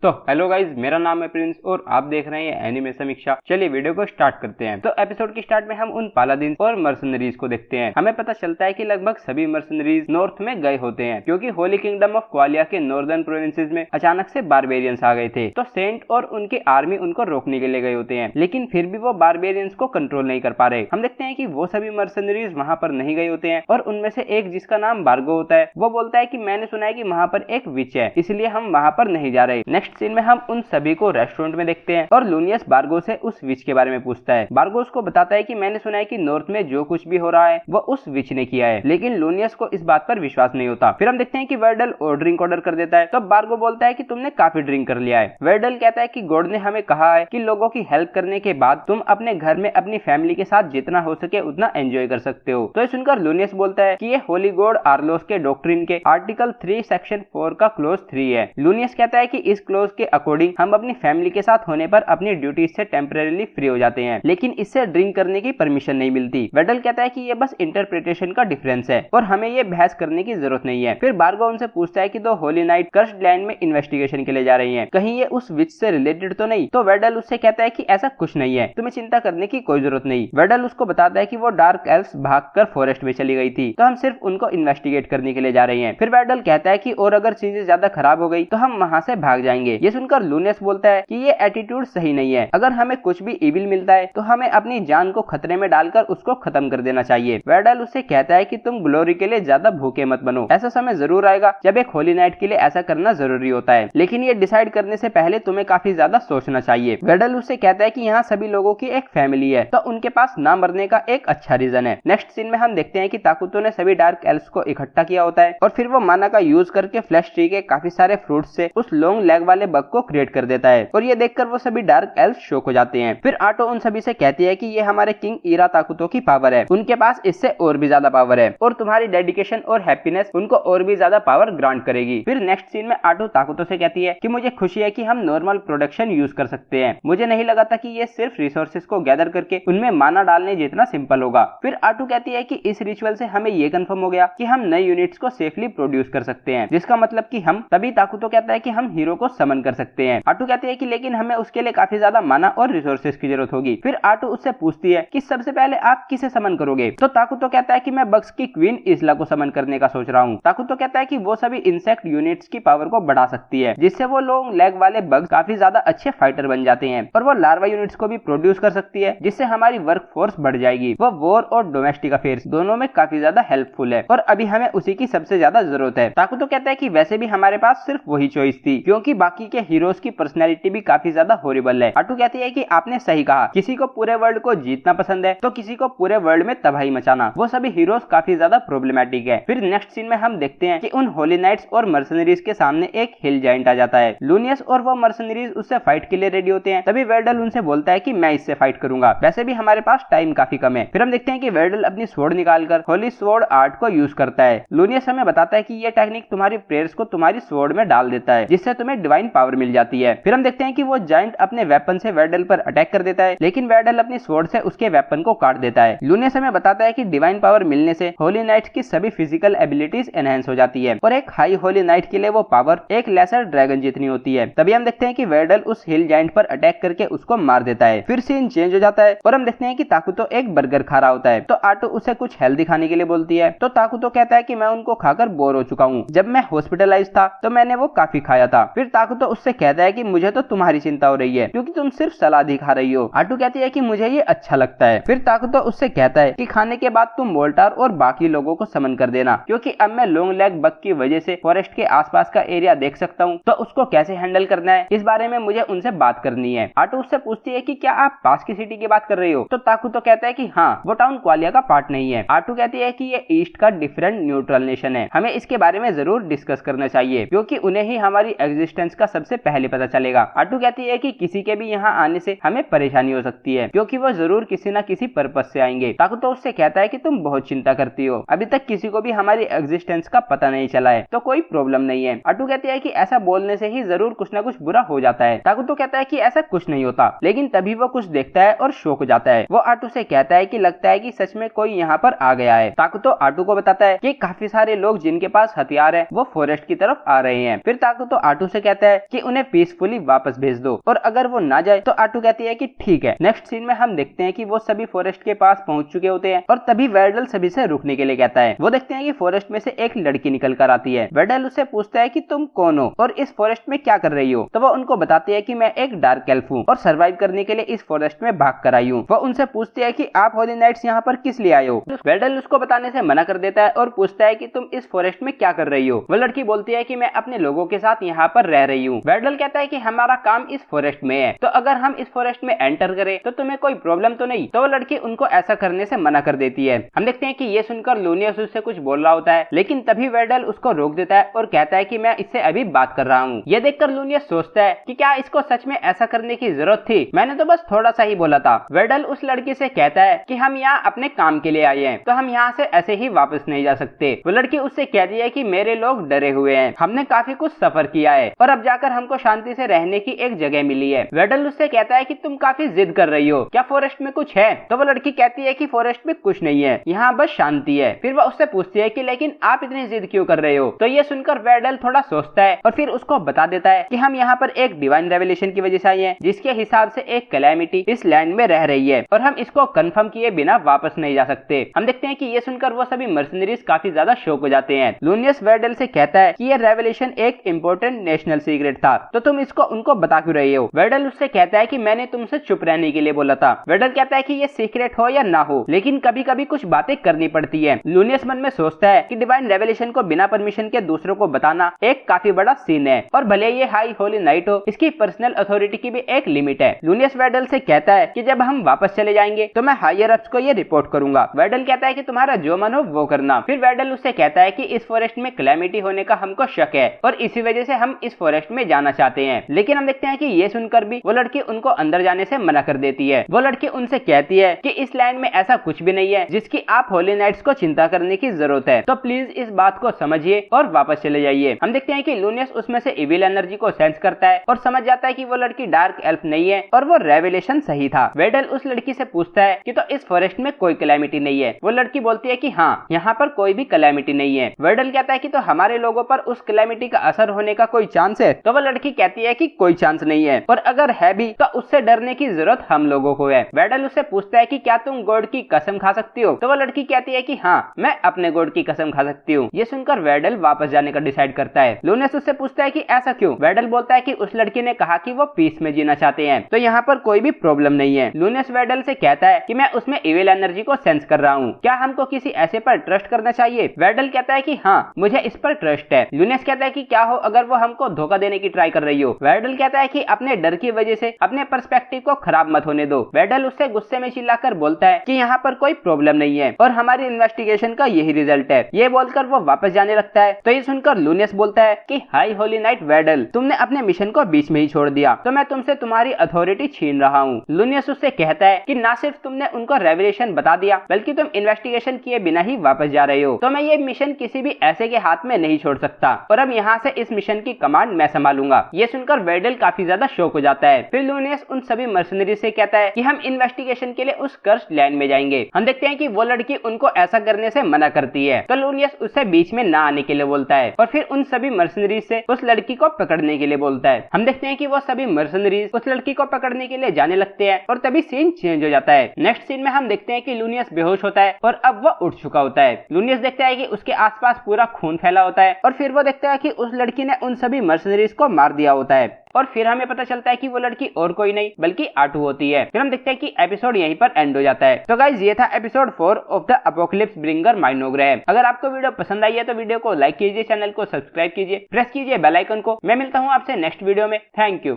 तो hello guys, मेरा नाम है प्रिंस और आप देख रहे हैं एनिमे समीक्षा। चलिए वीडियो को स्टार्ट करते हैं। तो एपिसोड की स्टार्ट में हम उन पालादिन और मर्सनरीज को देखते हैं। हमें पता चलता है कि लगभग सभी मर्सनरीज नॉर्थ में गए होते हैं क्योंकि होली किंगडम ऑफ क्वालिया के नॉर्दर्न प्रोविंसेस में अचानक से बारबेरियंस आ गए थे। तो सेंट और उनकी आर्मी उनको रोकने के लिए गए होते हैं, लेकिन फिर भी वो बारबेरियंस को कंट्रोल नहीं कर पा रहे। हम देखते हैं कि वो सभी मर्सनरीज वहां पर नहीं गए होते हैं और उनमें से एक जिसका नाम बार्गो होता है वो बोलता है कि मैंने सुना है कि वहां पर एक विच है, इसलिए हम वहां पर नहीं जा रहे। नेक्स्ट सीन में हम उन सभी को रेस्टोरेंट में देखते हैं और लूनियस बार्गो से उस विच के बारे में पूछता है। बार्गो उसको बताता है कि मैंने सुना है कि नॉर्थ में जो कुछ भी हो रहा है वो उस विच ने किया है, लेकिन लूनियस को इस बात पर विश्वास नहीं होता। फिर हम देखते हैं कि वर्डल और ड्रिंक ऑर्डर कर देता है। तो बार्गो बोलता है कि तुमने काफी ड्रिंक कर लिया है। वर्डल कहता है कि गॉड ने हमें कहा है कि लोगों की हेल्प करने के बाद तुम अपने घर में अपनी फैमिली के साथ जितना हो सके उतना एंजॉय कर सकते हो। तो सुनकर लूनियस बोलता है कि ये होली गॉड आर्लोस के डॉक्ट्रिन के आर्टिकल 3 सेक्शन 4 का क्लोज 3 है। लूनियस कहता है कि इस क्लोज के अकॉर्डिंग हम अपनी फैमिली के साथ होने पर अपनी ड्यूटीज से टेम्परेरीली फ्री हो जाते हैं, लेकिन इससे ड्रिंक करने की परमिशन नहीं मिलती। वेडल कहता है कि ये बस इंटरप्रिटेशन का डिफरेंस है और हमें ये बहस करने की जरूरत नहीं है। फिर बार्गो उनसे पूछता है कि दो होली नाइट कर्स्ड लैंड में इन्वेस्टिगेशन के लिए जा रही हैं, कहीं ये उस विच से रिलेटेड तो नहीं। तो वेडल उससे कहता है कि ऐसा कुछ नहीं है, तुम्हें चिंता करने की कोई जरूरत नहीं। वेडल उसको बताता है कि वो डार्क एल्व्स भागकर फॉरेस्ट में चली गई थी, तो हम सिर्फ उनको इन्वेस्टिगेट करने के लिए जा रहे हैं। फिर वेडल कहता है कि और अगर चीजें ज्यादा खराब हो गई तो हम वहां से भाग जाएंगे। ये सुनकर लूनियस बोलता है कि ये एटीट्यूड सही नहीं है। अगर हमें कुछ भी इविल मिलता है तो हमें अपनी जान को खतरे में डालकर उसको खत्म कर देना चाहिए। वेडल उससे कहता है कि तुम ग्लोरी के लिए ज्यादा भूखे मत बनो। ऐसा समय जरूर आएगा जब एक होली नाइट के लिए ऐसा करना जरूरी होता है, लेकिन ये डिसाइड करने से पहले तुम्हें काफी ज्यादा सोचना चाहिए। वेडल उससे कहता है कि यहाँ सभी लोगों की एक फैमिली है, तो उनके पास ना मरने का एक अच्छा रीजन है। नेक्स्ट सीन में हम देखते हैं कि ताकुतो ने सभी डार्क एल्व्स को इकट्ठा किया होता है और फिर वो माना का यूज करके फ्लैश ट्री के काफी सारे फ्रूट्स से उस लॉन्ग लेग वाले बग को क्रिएट कर देता है और ये देखकर वो सभी डार्क एल्व्स शॉक हो जाते हैं। फिर आटो उन सभी से कहती है कि ये हमारे किंग इरा ताकुतो की पावर है, उनके पास इससे और भी ज्यादा पावर है और तुम्हारी डेडिकेशन और हैप्पीनेस उनको और भी ज्यादा पावर ग्रांट करेगी। फिर नेक्स्ट सीन में आटो ताकुतो से कहती है कि मुझे खुशी है कि हम नॉर्मल प्रोडक्शन यूज कर सकते हैं, मुझे नहीं लगा था कि ये सिर्फ रिसोर्सेज को गैदर करके उनमें माना डालने जितना सिंपल होगा। फिर आटो कहती है कि इस रिचुअल से हमें ये कंफर्म हो गया कि हम नए यूनिट्स को सेफली प्रोड्यूस कर सकते हैं, जिसका मतलब कि हम तभी ताकुतो कहता है कि हम हीरो को समन कर सकते हैं। आटो कहती है कि लेकिन हमें उसके लिए काफी ज्यादा माना और रिसोर्सेज की जरूरत होगी। फिर आटो उससे पूछती है कि सबसे पहले आप किसे समन करोगे। तो ताकुतो कहता है कि मैं बग्स की क्वीन इस्ला को समन करने का सोच रहा हूँ। ताकुतो कहता है कि वो सभी इंसेक्ट यूनिट्स की पावर को बढ़ा सकती है, जिससे वो लॉन्ग लेग वाले बग्स काफी ज्यादा अच्छे फाइटर बन जाते हैं और वो लार्वा यूनिट्स को भी प्रोड्यूस कर सकती है, जिससे हमारी वर्क फोर्स बढ़ जाएगी। वो वॉर और डोमेस्टिक अफेयर्स दोनों में काफी ज्यादा हेल्पफुल है और अभी हमें उसी की सबसे ज्यादा जरूरत है। ताकुतो कहता है कि वैसे भी हमारे पास सिर्फ वही चॉइस थी, क्योंकि बाकी के हीरोज की पर्सनैलिटी भी काफी ज्यादा हॉरिबल है। आटू कहती है कि आपने सही कहा, किसी को पूरे वर्ल्ड को जीतना पसंद है तो किसी को पूरे वर्ल्ड में तबाही मचाना। वो सभी हीरोज काफी ज्यादा प्रॉब्लमैटिक है। फिर नेक्स्ट सीन में हम देखते हैं कि उन होली नाइट्स और मर्सनरीज के सामने एक हिल जाइंट आ जाता है। लूनियस और वो मर्सनरीज उससे फाइट के लिए रेडी होते हैं। तभी वेडल उनसे बोलता है कि मैं इससे फाइट करूंगा, वैसे भी हमारे पास टाइम काफी कम है। फिर हम देखते हैं कि वेडल अपनी स्वॉर्ड निकालकर होली स्वॉर्ड आर्ट को यूज करता है। लूनियस हमें बताता है कि ये टेक्निक तुम्हारी प्रेयर्स को तुम्हारी स्वॉर्ड में डाल देता है, जिससे तुम्हें डिवाइन पावर मिल जाती है। फिर हम देखते हैं कि वो जाइंट अपने वेपन से वेडल पर अटैक कर देता है, लेकिन वेडल अपनी स्वॉर्ड से उसके वेपन को काट देता है। लूनियस हमें बताता है कि डिवाइन पावर मिलने से होली नाइट्स की सभी फिजिकल एबिलिटीज एनहांस हो जाती है और एक हाई होली नाइट के लिए वो पावर एक लेसर ड्रैगन जितनी होती है। तभी हम देखते हैं कि वेडल उस हिल जाइंट पर अटैक करके उसको मार देता है। फिर सीन चेंज हो जाता है और हम देखते हैं कि ताकुतो एक बर्गर खा रहा होता है। तो आटो उसे कुछ हेल्दी खाने के लिए बोलती है। तो ताकुतो कहता है कि मैं उनको खाकर बोर हो चुका हूँ, जब मैं हॉस्पिटलाइज था तो मैंने वो काफी खाया था। फिर ताकुतो उससे कहता है कि मुझे तो तुम्हारी चिंता हो रही है क्योंकि तुम सिर्फ सलाद ही खा रही हो। आटू कहती है कि मुझे ये अच्छा लगता है। फिर ताकुतो उससे कहता है कि खाने के बाद तुम मोल्टार और बाकी लोगों को समन कर देना, क्योंकि अब मैं लॉन्ग लेग बग की वजह से फॉरेस्ट के आसपास का एरिया देख सकता हूँ, तो उसको कैसे हैंडल करना है इस बारे में मुझे उनसे बात करनी है। आटो उससे पूछती है कि क्या आप पास की सिटी की बात कर रही हो। तो ताकुतो कहता है कि हाँ, वो टाउन क्वालिया का पार्ट नहीं है। आटू कहती है कि ये ईस्ट का डिफरेंट न्यूट्रल नेशन है, हमें इसके बारे में जरूर डिस्कस करना चाहिए, क्योंकि उन्हें ही हमारी एग्जिस्टेंस का सबसे पहले पता चलेगा। आटू कहती है कि किसी के भी यहाँ आने से हमें परेशानी हो सकती है, क्योंकि वो जरूर किसी न किसी पर्पज से आएंगे। ताकुतो उससे कहता है कि तुम बहुत चिंता करती हो, अभी तक किसी को भी हमारी एग्जिस्टेंस का पता नहीं चला है, तो कोई प्रॉब्लम नहीं है। आटू कहती है कि ऐसा बोलने से ही जरूर कुछ न कुछ बुरा हो जाता है। ताकुतो कहता है कि ऐसा कुछ नहीं होता, लेकिन तभी वो कुछ देखता है और शॉक हो जाता है। वो आटू से कहता है कि लगता है कि सच में कोई यहाँ पर आ गया है। ताकुतो आटू को बताता है कि काफी सारे लोग जिनके पास हथियार है वो फॉरेस्ट की तरफ आ रहे हैं। फिर ताकुतो आटू से कहता है कि उन्हें पीसफुली वापस भेज दो और अगर वो ना जाए तो आटू कहती है कि ठीक है। नेक्स्ट सीन में हम देखते हैं कि वो सभी फॉरेस्ट के पास पहुंच चुके होते हैं और तभी वेडल सभी से रुकने के लिए कहता है। वो देखते हैं कि फॉरेस्ट में से एक लड़की निकल कर आती है। वेडल उससे पूछता है कि तुम कौन हो और इस फॉरेस्ट में क्या कर रही हो। तो वो उनको बताती है कि मैं एक डार्क एल्फ हूँ और सर्वाइव करने के लिए इस फॉरेस्ट में भाग कर आई हूँ। वो उनसे पूछती है कि आप होली नाइट्स यहाँ पर किस लिए आए हो। वेडल उसको बताने से मना कर देता है और पूछता है कि तुम इस फॉरेस्ट में क्या कर रही हो। वो लड़की बोलती है कि मैं अपने लोगों के साथ यहाँ पर रह रही हूँ। वेडल कहता है कि हमारा काम इस फॉरेस्ट में है, तो अगर हम इस फॉरेस्ट में एंटर करें तो तुम्हें कोई प्रॉब्लम तो नहीं। तो वो लड़की उनको ऐसा करने से मना कर देती है। हम देखते हैं कि ये सुनकर लूनियस उससे कुछ बोल रहा होता है, लेकिन तभी वेडल उसको रोक देता है और कहता है कि मैं इससे अभी बात कर रहा हूँ। ये देखकर लूनियस सोचता है कि क्या इसको सच में ऐसा करने की जरूरत थी, मैंने तो बस थोड़ा सा ही बोला था। वेडल उस लड़की से कहता है कि हम यहाँ अपने काम के लिए आए हैं, तो हम यहाँ से ऐसे ही वापस नहीं जा सकते। वो लड़की उससे कहती है कि मेरे लोग डरे हुए हैं, हमने काफी कुछ सफर किया है और अब जाकर हमको शांति से रहने की एक जगह मिली है। वेडल उससे कहता है कि तुम काफी जिद कर रही हो, क्या फॉरेस्ट में कुछ है। तो वो लड़की कहती है कि फॉरेस्ट में कुछ नहीं है, यहाँ बस शांति है। फिर वह उससे पूछती है कि लेकिन आप इतनी जिद क्यों कर रहे हो। तो ये सुनकर वेडल थोड़ा सोचता है और फिर उसको बता देता है कि हम यहाँ पर एक डिवाइन रेवलेशन की वजह से आए हैं, जिसके हिसाब से एक कैलेमिटी इस लैंड में रह रही है और हम इसको कंफर्म किए बिना वापस नहीं जा सकते। हम देखते हैं कि ये सुनकर वो सभी मर्सनरीज काफी ज्यादा शॉक हो जाते हैं। लूनियस वेडल से कहता है कि ये रेवलेशन एक इम्पोर्टेंट नेशनल सीक्रेट था, तो तुम इसको उनको बता क्यों रहे हो। वेडल उससे कहता है कि मैंने तुमसे चुप रहने के लिए बोला था। वेडल कहता है कि ये सीक्रेट हो या ना हो, लेकिन कभी कभी कुछ बातें करनी पड़ती है। लूनियस मन में सोचता है कि डिवाइन रेवलेशन को बिना परमिशन के दूसरों को बताना एक काफी बड़ा सीन है और भले ये हाई होली नाइट हो, इसकी पर्सनल अथॉरिटी की भी एक लिमिट है। लूनियस वेडल से कहता है कि जब हम वापस चले जाएंगे तो मैं हायर अप्स को ये रिपोर्ट करूंगा। वेडल कहता है कि तुम्हारा जो मन हो वो करना। फिर वेडल उससे कहता है कि इस फॉरेस्ट में कैलेमिटी होने का हमको शक है और इसी वजह से हम इस फॉरेस्ट में जाना चाहते हैं। लेकिन हम देखते हैं कि ये सुनकर भी वो लड़की उनको अंदर जाने से मना कर देती है। वो लड़की उनसे कहती है कि इस लैंड में ऐसा कुछ भी नहीं है जिसकी आप होली नाइट्स को चिंता करने की जरूरत है, तो प्लीज इस बात को समझिए और वापस चले जाइए। हम देखते हैं कि लूनियस उसमें से इविल एनर्जी को सेंस करता है और समझ जाता है कि वो लड़की डार्क एल्फ नहीं है और वो रेवलेशन सही था। वेडल उस लड़की से पूछता है कि तो इस फॉरेस्ट में कोई कैलेमिटी नहीं है। वो लड़की बोलती है कि हाँ, यहाँ पर कोई भी कैलेमिटी नहीं है। वेडल कहता है कि तो हमारे लोगों पर उस कैलेमिटी का असर होने का कोई चांस है। तो वो लड़की कहती है कि कोई चांस नहीं है और अगर है भी तो उससे डरने की जरूरत हम लोगों को है। वेडल उससे पूछता है कि क्या तुम गॉड की कसम खा सकती हो। तो वो लड़की कहती है कि हाँ, मैं अपने गॉड की कसम खा सकती हूँ। ये सुनकर वेडल वापस जाने का डिसाइड करता है। लूनियस उससे पूछता है कि ऐसा क्यों। वेडल बोलता है कि उस लड़की ने कहा कि वो पीस में जीना चाहते हैं, तो यहाँ पर कोई भी प्रॉब्लम नहीं है। लूनियस वेडल से कहता है कि मैं उसमें इविल एनर्जी को सेंस कर रहा हूँ, क्या हमको किसी ऐसे पर ट्रस्ट करना चाहिए। वेडल कहता है कि हाँ, मुझे इस पर ट्रस्ट है। लूनियस कहता है कि क्या हो अगर वो हमको धोखा देने की ट्राई कर रही हो। वेडल कहता है कि अपने डर की वजह से अपने पर्सपेक्टिव को खराब मत होने दो। वेडल उससे गुस्से में चिल्लाकर बोलता है कि यहाँ पर कोई प्रॉब्लम नहीं है और हमारी इन्वेस्टिगेशन का यही रिजल्ट है। ये बोलकर वो वापस जाने लगता है। तो ये सुनकर लूनियस बोलता है कि हाई होली नाइट वेडल, तुमने अपने मिशन को बीच में ही छोड़ दिया, तो मैं तुमसे तुम्हारी अथॉरिटी छीन रहा हूँ। लूनियस उससे कहता है कि ना सिर्फ तुमने उनको रेवलेशन बता दिया, बल्कि तुम इन्वेस्टिगेशन किए बिना ही वापस जा रहे हो, तो मैं ये मिशन किसी भी ऐसे के हाथ में नहीं छोड़ सकता और अब यहाँ से इस मिशन की कमांड मैं संभालूंगा। ये सुनकर वेडल काफी ज्यादा शॉक हो जाता है। फिर लूनियस उन सभी मर्सनरी से कहता है कि हम इन्वेस्टिगेशन के लिए उस कर्स्ड लैंड में जाएंगे। हम देखते हैं कि वो लड़की उनको ऐसा करने से मना करती है, तो लूनियस उससे बीच में ना आने के लिए बोलता है और फिर उन सभी मर्सनरीज से उस लड़की को पकड़ने के लिए बोलता है। हम देखते हैं कि वो सभी मर्सनरीज उस लड़की को पकड़ने के लिए जाने लगते हैं और तभी सीन चेंज हो जाता है। नेक्स्ट सीन में हम देखते हैं कि लूनियस बेहोश होता है और अब वो उठ चुका होता है। लूनियस देखता है कि उसके आसपास पूरा खून फैला होता है और फिर वो देखता है कि उस लड़की ने उन सभी मर्सनरीज को मार दिया होता है और फिर हमें पता चलता है कि वो लड़की और कोई नहीं बल्कि आटू होती है। फिर हम देखते हैं कि एपिसोड यहीं पर एंड हो जाता है। तो गाइज, ये था episode 4 of the apocalypse bringer Mynoghra. अगर आपको वीडियो पसंद आई है तो वीडियो को लाइक कीजिए, चैनल को सब्सक्राइब कीजिए, प्रेस कीजिए बेल आइकन को। मैं मिलता हूँ आपसे नेक्स्ट वीडियो में। Thank you.